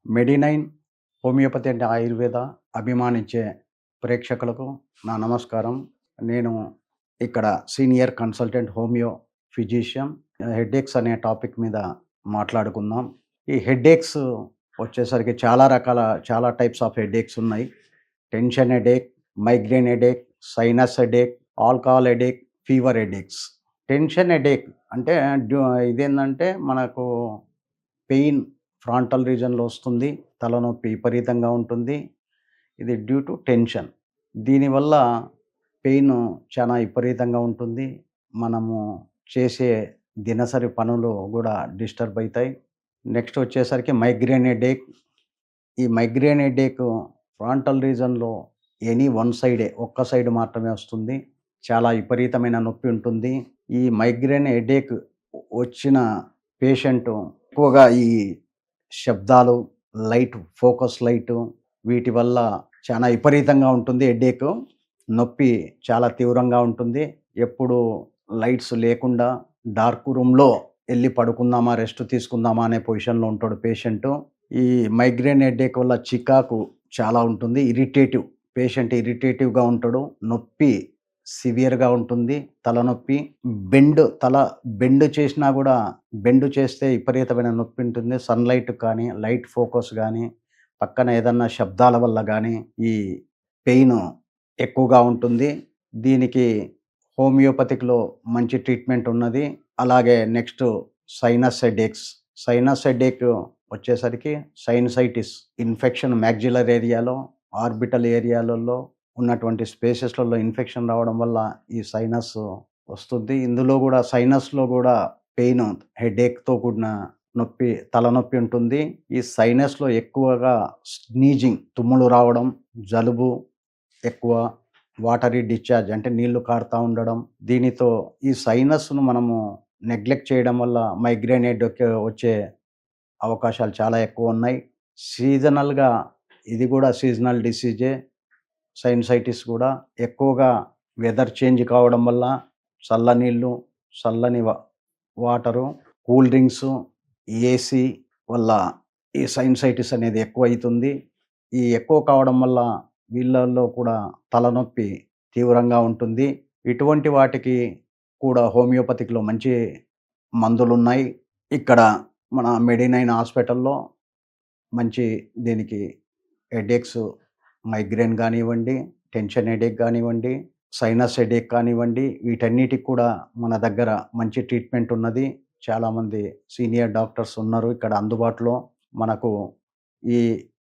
Medinine homeopathy అంటే ఆయుర్వేద అభిమానించే ప్రేక్షకులకు నా నమస్కారం. నేను ఇక్కడ senior consultant homeo physician. Headaches అనే టాపిక్ మీద మాట్లాడుకుందాం. ఈ హెడేక్స్ వచ్చేసరికి చాలా టైప్స్ ఆఫ్ హెడేక్స్ ఉన్నాయి. Tension headache, migraine headache, sinus headache, alcohol headache, fever headaches. Tension headache అంటే ఇదేంటంటే మనకు పెయిన్ ఫ్రాంటల్ రీజన్‌లో వస్తుంది. తలనొప్పి విపరీతంగా ఉంటుంది. ఇది డ్యూ టు టెన్షన్. దీనివల్ల పెయిన్ చాలా విపరీతంగా ఉంటుంది. మనము చేసే దినసరి పనులు గూడా డిస్టర్బ్ అయితాయి. నెక్స్ట్ వచ్చేసరికి మైగ్రేన్ హెడేక్. ఈ మైగ్రేన్ హెడేక్ ఫ్రాంటల్ రీజన్‌లో ఎనీ వన్ సైడే, ఒక్క సైడ్ మాత్రమే వస్తుంది. చాలా విపరీతమైన నొప్పి ఉంటుంది. ఈ మైగ్రేన్ హెడేక్ వచ్చిన పేషెంటు ఎక్కువగా ఈ శబ్దాలు, ఫోకస్ లైటు వీటి వల్ల చాలా విపరీతంగా ఉంటుంది హెడేకు. నొప్పి చాలా తీవ్రంగా ఉంటుంది. ఎప్పుడు లైట్స్ లేకుండా డార్క్ రూమ్‌లో ఎళ్లి పడుకుందామా, రెస్ట్ తీసుకుందామా అనే పొజిషన్‌లో ఉంటాడు పేషెంటు. ఈ మైగ్రేన్ హెడేక్ వల్ల చికాకు చాలా ఉంటుంది. పేషెంట్ ఇరిటేటివ్‌గా ఉంటాడు. నొప్పి సివియర్‌గా ఉంటుంది. తలనొప్పి. తల బెండ్ చేసినా గూడా చేస్తే విపరీతమైన నొప్పి ఉంటుంది. సన్‌లైట్ కానీ, లైట్ ఫోకస్ గానీ, పక్కన ఏదన్నా శబ్దాల వల్ల గానీ ఈ పెయిన్ ఎక్కువగా ఉంటుంది. దీనికి హోమియోపతిక్‌లో మంచి ట్రీట్మెంట్ ఉన్నది. అలాగే నెక్స్ట్ సైనస్ హెడేక్ వచ్చేసరికి సైనసైటిస్ ఇన్ఫెక్షన్ మాగ్జిల్లర్ ఏరియాలో, ఆర్బిటల్ ఏరియాలలో ఉన్నటువంటి స్పేసెస్‌లలో ఇన్ఫెక్షన్ రావడం వల్ల ఈ సైనస్ వస్తుంది. ఇందులో గూడా సైనస్‌లో గూడా పెయిన్, హెడేక్‌తో కూడిన నొప్పి, తలనొప్పి ఉంటుంది. ఈ సైనస్‌లో ఎక్కువగా స్నీజింగ్, తుమ్ములు రావడం, జలుబు ఎక్కువ, వాటరీ డిశ్చార్జ్ అంటే నీళ్లు కారుతా ఉండడం. దీనితో ఈ సైనస్‌ను మనము నెగ్లెక్ట్ చేయడం వల్ల మైగ్రేన్ హెడేక్ వచ్చే అవకాశాలు చాలా ఎక్కువ ఉన్నాయి. సీజనల్‌గా ఇది గూడా సీజనల్ డిసీజే. సైనసైటిస్ కూడా ఎక్కువగా వెదర్ చేంజ్ కావడం వల్ల చల్లనీళ్ళు, చల్లని వాటరు, కూల్ డ్రింక్సు, ఏసీ వల్ల ఈ సైనసైటిస్ అనేది ఎక్కువైతుంది. ఈ ఎక్కువ కావడం వల్ల వీళ్ళల్లో కూడా తలనొప్పి తీవ్రంగా ఉంటుంది. ఇటువంటి వాటికి కూడా హోమియోపతిక్‌లో మంచి మందులున్నాయి. ఇక్కడ మన మెడినైన్ హాస్పిటల్‌లో మంచి దీనికి హెడేక్స్, మైగ్రేన్ కానివ్వండి, టెన్షన్ హెడేక్ కానివ్వండి, సైనస్ హెడేక్ కానివ్వండి, వీటన్నిటికి కూడా మన దగ్గర మంచి ట్రీట్మెంట్ ఉన్నది. చాలామంది సీనియర్ డాక్టర్స్ ఉన్నారు ఇక్కడ అందుబాటులో. మనకు ఈ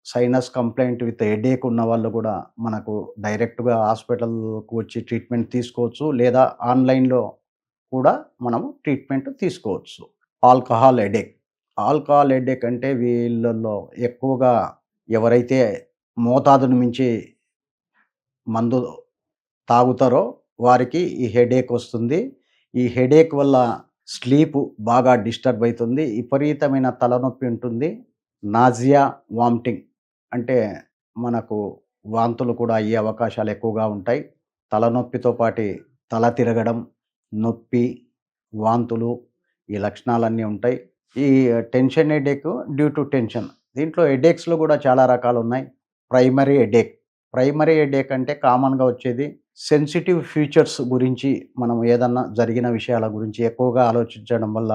సైనస్ కంప్లెయింట్ విత్ హెడేక్ ఉన్న వాళ్ళు కూడా మనకు డైరెక్ట్‌గా హాస్పిటల్‌కు వచ్చి ట్రీట్మెంట్ తీసుకోవచ్చు. లేదా ఆన్‌లైన్‌లో కూడా మనము ట్రీట్మెంట్ తీసుకోవచ్చు. ఆల్కహాల్ హెడేక్ అంటే వీళ్ళల్లో ఎక్కువగా ఎవరైతే మోతాదును మించి మందు తాగుతారో వారికి ఈ హెడేక్ వస్తుంది. ఈ హెడేక్ వల్ల స్లీప్ బాగా డిస్టర్బ్ అవుతుంది. విపరీతమైన తలనొప్పి ఉంటుంది. నాజియా, వామిటింగ్ అంటే మనకు వాంతులు కూడా అయ్యే అవకాశాలు ఎక్కువగా ఉంటాయి. తలనొప్పితో పాటి తల తిరగడం, నొప్పి, వాంతులు ఈ లక్షణాలన్నీ ఉంటాయి. ఈ tension headache due to tension. దీంట్లో హెడేక్స్‌లో కూడా చాలా రకాలున్నాయి. ప్రైమరీ హెడేక్ అంటే కామన్‌గా వచ్చేది సెన్సిటివ్ ఫ్యూచర్స్ గురించి, మనం ఏదన్నా జరిగిన విషయాల గురించి ఎక్కువగా ఆలోచించడం వల్ల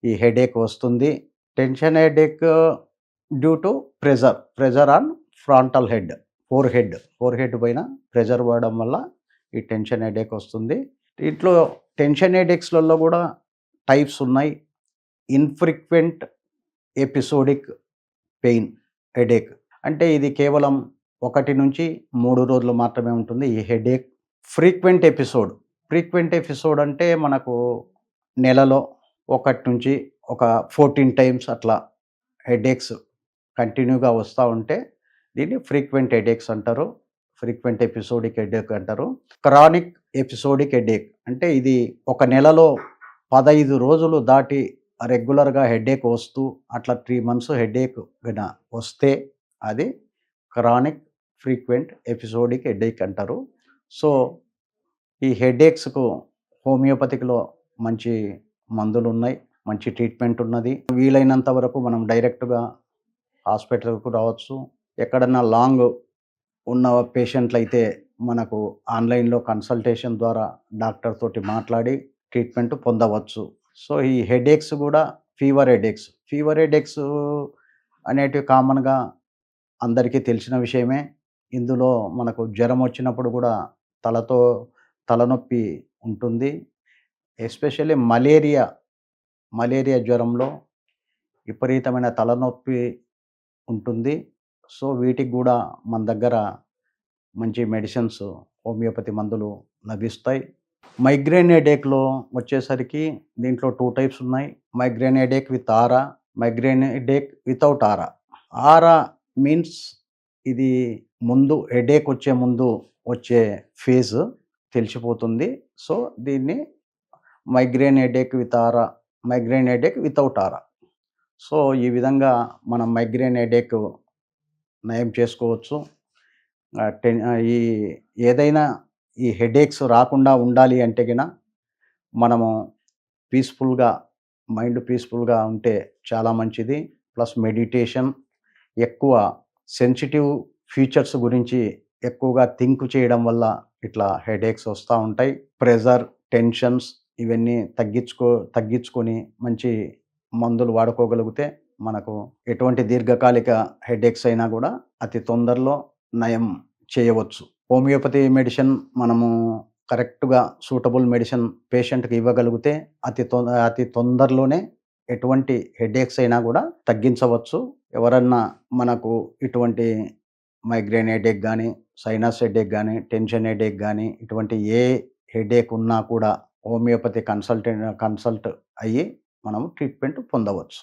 ఈ హెడేక్ వస్తుంది. Tension headache due to pressure on frontal head, forehead పైన ప్రెజర్ పడడం వల్ల ఈ టెన్షన్ హెడేక్ వస్తుంది. దీంట్లో టెన్షన్ హెడేక్స్‌లలో కూడా టైప్స్ ఉన్నాయి. ఇన్‌ఫ్రీక్వెంట్ ఎపిసోడిక్ పెయిన్ హెడేక్ అంటే ఇది కేవలం 1 నుంచి 3 రోజులు మాత్రమే ఉంటుంది ఈ హెడేక్. ఫ్రీక్వెంట్ ఎపిసోడ్ అంటే మనకు నెలలో 1 నుంచి 14 టైమ్స్ అట్లా హెడేక్స్ కంటిన్యూగా వస్తూ ఉంటే దీన్ని ఫ్రీక్వెంట్ హెడేక్స్ అంటారు. ఫ్రీక్వెంట్ ఎపిసోడిక్ హెడేక్ అంటారు. క్రానిక్ ఎపిసోడిక్ హెడేక్ అంటే ఇది ఒక నెలలో 15 రోజులు దాటి రెగ్యులర్గా హెడేక్ వస్తూ అట్లా 3 మంత్స్ హెడేక్ గన వస్తే అది క్రానిక్ ఫ్రీక్వెంట్ ఎపిసోడిక్ హెడేక్ అంటారు. సో ఈ హెడేక్స్‌కు హోమియోపతిక్‌లో మంచి మందులున్నాయి. మంచి ట్రీట్మెంట్ ఉన్నది. వీలైనంత వరకు మనం డైరెక్ట్‌గా హాస్పిటల్‌కు రావచ్చు. ఎక్కడన్నా లాంగ్ ఉన్న పేషెంట్లయితే మనకు ఆన్‌లైన్‌లో కన్సల్టేషన్ ద్వారా డాక్టర్ తోటి మాట్లాడి ట్రీట్మెంట్ పొందవచ్చు. సో, ఈ హెడేక్స్ గూడా ఫీవర్ హెడేక్స్ అనేటివి కామన్‌గా అందరికీ తెలిసిన విషయమే. ఇందులో మనకు జ్వరం వచ్చినప్పుడు గూడా తలతో తలనొప్పి ఉంటుంది. ఎస్పెషల్లీ మలేరియా జ్వరంలో విపరీతమైన తలనొప్పి ఉంటుంది. సో, వీటికి గూడా మన దగ్గర మంచి మెడిసిన్స్, హోమియోపతి మందులు లభిస్తాయి. మైగ్రేన్ హెడేక్‌లో వచ్చేసరికి దీంట్లో 2 టైప్స్ ఉన్నాయి. Migraine headache with aura, migraine headache without aura. Aura means ఇది హెడేక్ వచ్చే ముందు వచ్చే ఫేజ్ తెలిసిపోతుంది. సో, దీన్ని migraine headache with aura, migraine headache without aura. So, ఈ విధంగా మనం మైగ్రేన్ హెడేక్ నయం చేసుకోవచ్చు. ఈ ఏదైనా ఈ హెడేక్స్ రాకుండా ఉండాలి అంటే మనము పీస్‌ఫుల్‌గా మైండ్ పీస్‌ఫుల్‌గా ఉంటే చాలా మంచిది. ప్లస్ మెడిటేషన్, ఎక్కువ సెన్సిటివ్ ఫీచర్స్ గురించి ఎక్కువగా థింక్ చేయడం వల్ల ఇట్లా హెడేక్స్ వస్తా ఉంటాయి. ప్రెషర్, టెన్షన్స్ ఇవన్నీ తగ్గించుకొని మంచి మందులు వాడుకోగలిగితే మనకు ఎటువంటి దీర్ఘకాలిక హెడేక్స్ అయినా కూడా అతి తొందరలో నయం చేయవచ్చు. హోమియోపతి మెడిసిన్ మనము కరెక్ట్‌గా సూటబుల్ మెడిసిన్ పేషెంట్‌కి ఇవ్వగలిగితే అతి తొందరలోనే ఎటువంటి హెడేక్స్ అయినా కూడా తగ్గించవచ్చు. ఎవరన్నా మనకు ఇటువంటి మైగ్రేన్ హెడేక్ గానీ, సైనస్ హెడేక్ గానీ, టెన్షన్ హెడేక్ గానీ ఇటువంటి ఏ హెడేక్ ఉన్నా కూడా హోమియోపతి కన్సల్ట్ అయ్యి మనము ట్రీట్మెంట్ పొందవచ్చు.